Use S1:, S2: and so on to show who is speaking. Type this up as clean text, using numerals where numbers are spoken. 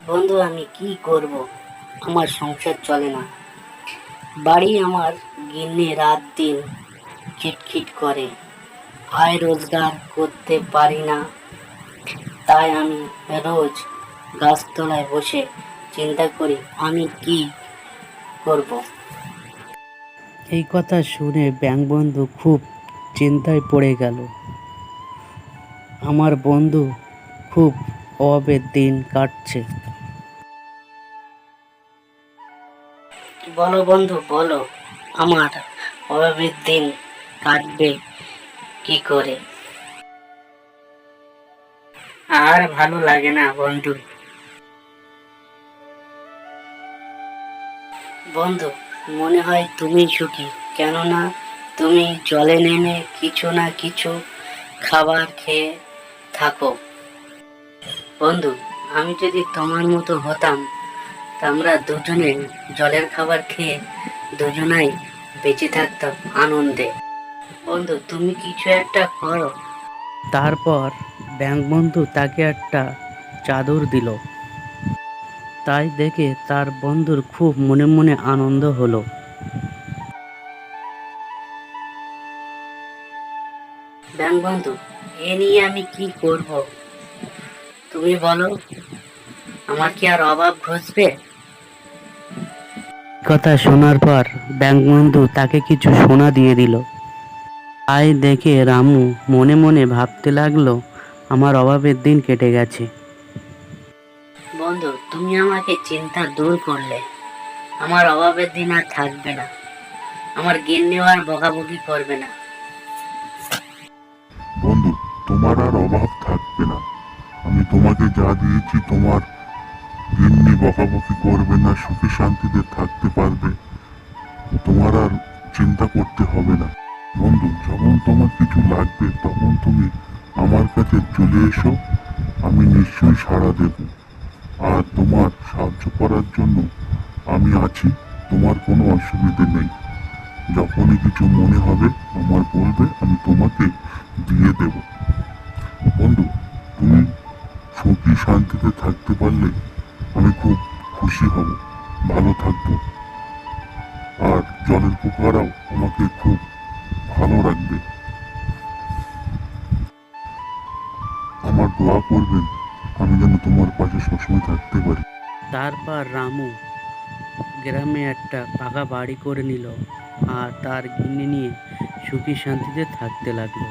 S1: বন্ধু, আমি কি করব? আমার সংসার চলে না। বাড়ি আমার গিন্নি রাত দিন খিটখিট করে, আয় রোজগার করতে পারি না। তাই আমি রোজ গাছতলায় বসে চিন্তা করি আমি কি করব।
S2: এই কথা শুনে ব্যাঙবন্ধু খুব চিন্তায় পড়ে গেল। আমার বন্ধু খুব অভাবের দিন কাটছে।
S1: বলো বন্ধু, বলো, আমার অভাবের দিন কাটবে কি করে? আর ভালো লাগে না বন্ধু। বন্ধু, মনে হয় তুমি সুখী, কেননা তুমি জলে নেমে কিছু না কিছু খাবার খেয়ে থাকো। বন্ধু, আমি যদি তোমার মতো হতাম তা আমরা দুজনে জলের খাবার খেয়ে দুজনাই বেঁচে থাকতাম আনন্দে। বন্ধু, তুমি কিছু একটা করো।
S2: তারপর ব্যাঙবন্ধু তাকে একটা চাদর দিল। তাই দেখে তার বন্ধুর খুব মনে মনে আনন্দ হলো।
S1: ব্যাং বন্ধু, এ নিয়ে আমি কি করব তুমি বলো? আমার কি আর অভাব ঘুচবে?
S2: কথা শোনার পর ব্যাঙবন্ধু তাকে কিছু সোনা দিয়ে দিল। তাই দেখে রামু মনে মনে ভাবতে লাগলো, আমার অভাবের দিন কেটে গেছে।
S1: বন্ধু, তুমি আমাকে চিন্তা দূর করলে। আমার অভাবের দিন আর থাকবে না। আমার গিন্নিও আর বকাবকি করবে না।
S3: বন্ধু, তোমার আর অভাব থাকবে না। আমি তোমাকে যা দিয়েছি, তোমার গিন্নি বকাবকি করবে না, সুখে শান্তিতে থাকতে পারবে। তোমার আর চিন্তা করতে হবে না। বন্ধু, যখন তোমার কিছু লাগবে তখন তুমি আমার কাছে চলে এসো, আমি নিশ্চয়ই সাড়া দেব। আর তোমার সাহায্য করার জন্য আমি আছি, তোমার কোনো অসুবিধে নেই। যখনই কিছু মনে হবে আমার বলবে, আমি তোমাকে দিয়ে দেব। বন্ধু, তুমি সুখী শান্তিতে থাকতে পারলে আমি খুব খুশি হব, ভালো থাকবো। আর জলের পোকারাও আমাকে খুব ভালো রাখবে। আমার দোয়া করবেন, আমি যেন তোমার পাশে সবসময় থাকতে পারি।
S2: তারপর রামু গ্রামে একটা পাকা বাড়ি করে নিল আর তার গিন্নি নিয়ে সুখী শান্তিতে থাকতে লাগলো।